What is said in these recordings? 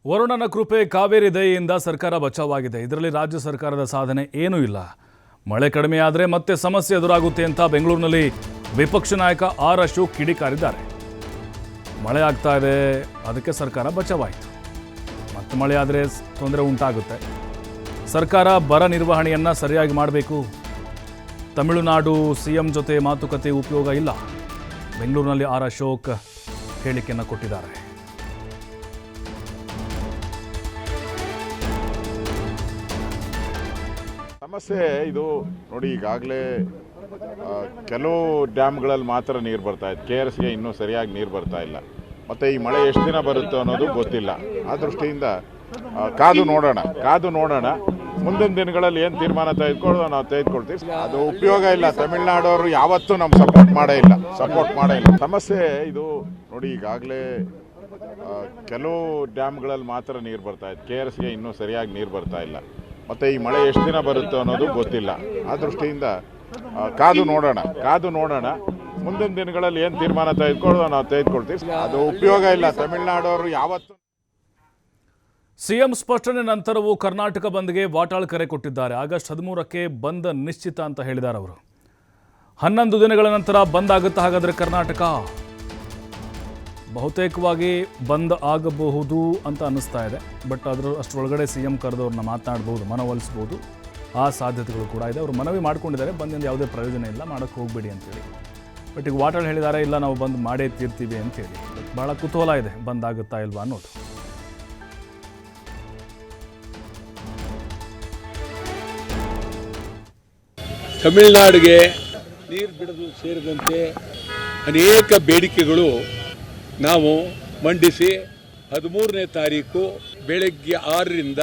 ವರುಣನ ಕೃಪೆ ಕಾವೇರಿ ದಯೆಯಿಂದ ಸರ್ಕಾರ ಬಚಾವಾಗಿದೆ. ಇದರಲ್ಲಿ ರಾಜ್ಯ ಸರ್ಕಾರದ ಸಾಧನೆ ಏನೂ ಇಲ್ಲ. ಮಳೆ ಕಡಿಮೆಯಾದರೆ ಮತ್ತೆ ಸಮಸ್ಯೆ ಎದುರಾಗುತ್ತೆ ಅಂತ ಬೆಂಗಳೂರಿನಲ್ಲಿ ವಿಪಕ್ಷ ನಾಯಕ ಆರ್ ಅಶೋಕ್ ಕಿಡಿಕಾರಿದ್ದಾರೆ. ಮಳೆ ಆಗ್ತಾ ಇದೆ, ಅದಕ್ಕೆ ಸರ್ಕಾರ ಬಚಾವಾಯಿತು. ಮತ್ತೆ ಮಳೆ ಆದರೆ ತೊಂದರೆ ಉಂಟಾಗುತ್ತೆ. ಸರ್ಕಾರ ಬರ ನಿರ್ವಹಣೆಯನ್ನು ಸರಿಯಾಗಿ ಮಾಡಬೇಕು. ತಮಿಳುನಾಡು ಸಿಎಂ ಜೊತೆ ಮಾತುಕತೆ ಉಪಯೋಗ ಇಲ್ಲ. ಬೆಂಗಳೂರಿನಲ್ಲಿ ಆರ್ ಅಶೋಕ್ ಹೇಳಿಕೆಯನ್ನು ಕೊಟ್ಟಿದ್ದಾರೆ. ಸಮಸ್ಯೆ ಇದು ನೋಡಿ, ಈಗಾಗಲೇ ಕೆಲವು ಡ್ಯಾಮ್ಗಳಲ್ಲಿ ಮಾತ್ರ ನೀರು ಬರ್ತಾ ಇದೆ. KRSಗೆ ಇನ್ನೂ ಸರಿಯಾಗಿ ನೀರು ಬರ್ತಾ ಇಲ್ಲ. ಮತ್ತು ಈ ಮಳೆ ಎಷ್ಟು ದಿನ ಬರುತ್ತೋ ಅನ್ನೋದು ಗೊತ್ತಿಲ್ಲ. ಆ ದೃಷ್ಟಿಯಿಂದ ಕಾದು ನೋಡೋಣ. ಮುಂದಿನ ದಿನಗಳಲ್ಲಿ ಏನು ತೀರ್ಮಾನ ತೆಗೆದುಕೊಳ್ಳೋದು ನಾವು ತೆಗೆದುಕೊಳ್ತೀವಿ. ಅದು ಉಪಯೋಗ ಇಲ್ಲ. ತಮಿಳುನಾಡವರು ಯಾವತ್ತೂ ನಮ್ಗೆ ಸಪೋರ್ಟ್ ಮಾಡೇ ಇಲ್ಲ. ಸಮಸ್ಯೆ ಇದು ನೋಡಿ, ಈಗಾಗಲೇ ಕೆಲವು ಡ್ಯಾಮ್ಗಳಲ್ಲಿ ಮಾತ್ರ ನೀರು ಬರ್ತಾ ಇದೆ. KRSಗೆ ಇನ್ನೂ ಸರಿಯಾಗಿ ನೀರು ಬರ್ತಾ ಇಲ್ಲ. ಮತ್ತು ಈ ಮಳೆ ಎಷ್ಟು ದಿನ ಬರುತ್ತೋ ಅನ್ನೋದು ಗೊತ್ತಿಲ್ಲ. ಆ ದೃಷ್ಟಿಯಿಂದ ಕಾದು ನೋಡೋಣ. ಮುಂದಿನ ದಿನಗಳಲ್ಲಿ ಏನು ತೀರ್ಮಾನ ತೆಗೆದುಕೊಳ್ಳೋದು ನಾವು ತೆಗೆದುಕೊಳ್ತೀವಿ. ಅದು ಉಪಯೋಗ ಇಲ್ಲ. ತಮಿಳುನಾಡವರು ಯಾವತ್ತೂ. ಸಿಎಂ ಸ್ಪಷ್ಟನೆ ನಂತರವೂ ಕರ್ನಾಟಕ ಬಂದ್ಗೆ ವಾಟಾಳ್ ಕರೆ ಕೊಟ್ಟಿದ್ದಾರೆ. ಆಗಸ್ಟ್ 13ಕ್ಕೆ ಬಂದ್ ನಿಶ್ಚಿತ ಅಂತ ಹೇಳಿದ್ದಾರೆ ಅವರು. 11 ದಿನಗಳ ನಂತರ ಬಂದ್ ಆಗುತ್ತಾ ಹಾಗಾದರೆ ಕರ್ನಾಟಕ? ಬಹುತೇಕವಾಗಿ ಬಂದ್ ಆಗಬಹುದು ಅಂತ ಅನ್ನಿಸ್ತಾ ಇದೆ. ಬಟ್ ಅಷ್ಟರೊಳಗಡೆ ಸಿಎಂ ಕರೆದವ್ರನ್ನ ಮಾತನಾಡ್ಬೋದು, ಮನವೊಲಿಸ್ಬೋದು. ಆ ಸಾಧ್ಯತೆಗಳು ಕೂಡ ಇದೆ. ಅವರು ಮನವಿ ಮಾಡ್ಕೊಂಡಿದ್ದಾರೆ, ಬಂದಿಂದ ಯಾವುದೇ ಪ್ರಯೋಜನ ಇಲ್ಲ, ಮಾಡೋಕ್ಕೆ ಹೋಗಬೇಡಿ ಅಂತೇಳಿ. ಬಟ್ ಈಗ ವಾಟಾಳ್ ಹೇಳಿದ್ದಾರೆ, ಇಲ್ಲ ನಾವು ಬಂದ್ ಮಾಡೇ ತೀರ್ತೀವಿ ಅಂತೇಳಿ. ಭಾಳ ಕುತೂಹಲ ಇದೆ, ಬಂದ್ ಆಗುತ್ತಾ ಇಲ್ವಾ ಅನ್ನೋದು. ತಮಿಳುನಾಡಿಗೆ ನೀರು ಬಿಡೋದು ಸೇರಿದಂತೆ ಅನೇಕ ಬೇಡಿಕೆಗಳು ನಾವು ಮಂಡಿಸಿ 13ನೇ ತಾರೀಕು ಬೆಳಗ್ಗೆ 6ರಿಂದ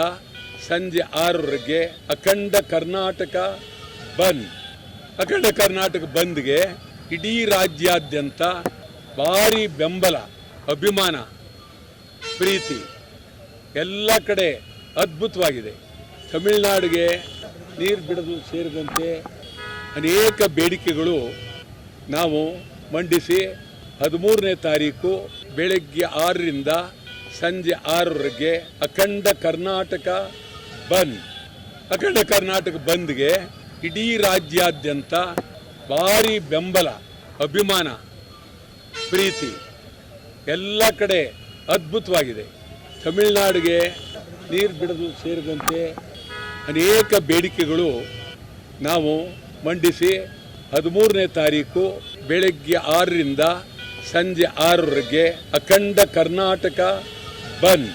ಸಂಜೆ 6ರವರೆಗೆ ಅಖಂಡ ಕರ್ನಾಟಕ ಬಂದ್ಗೆ ಇಡೀ ರಾಜ್ಯಾದ್ಯಂತ ಭಾರಿ ಬೆಂಬಲ, ಅಭಿಮಾನ, ಪ್ರೀತಿ ಎಲ್ಲ ಕಡೆ ಅದ್ಭುತವಾಗಿದೆ. ತಮಿಳುನಾಡಿಗೆ ನೀರು ಬಿಡೋದು ಸೇರಿದಂತೆ ಅನೇಕ ಬೇಡಿಕೆಗಳು ನಾವು ಮಂಡಿಸಿ 13ನೇ ತಾರೀಕು ಬೆಳಗ್ಗೆ 6ರಿಂದ ಸಂಜೆ 6ರವರೆಗೆ ಅಖಂಡ ಕರ್ನಾಟಕ ಬಂದ್ಗೆ ಇಡೀ ರಾಜ್ಯಾದ್ಯಂತ ಭಾರಿ ಬೆಂಬಲ, ಅಭಿಮಾನ, ಪ್ರೀತಿ ಎಲ್ಲ ಕಡೆ ಅದ್ಭುತವಾಗಿದೆ. ತಮಿಳುನಾಡಿಗೆ ನೀರು ಬಿಡೋದು ಸೇರಿದಂತೆ ಅನೇಕ ಬೇಡಿಕೆಗಳು ನಾವು ಮಂಡಿಸಿ 13ನೇ ತಾರೀಕು ಬೆಳಗ್ಗೆ 6ರಿಂದ ಸಂಜೆ 6ರವರೆಗೆ ಅಖಂಡ ಕರ್ನಾಟಕ ಬಂದ್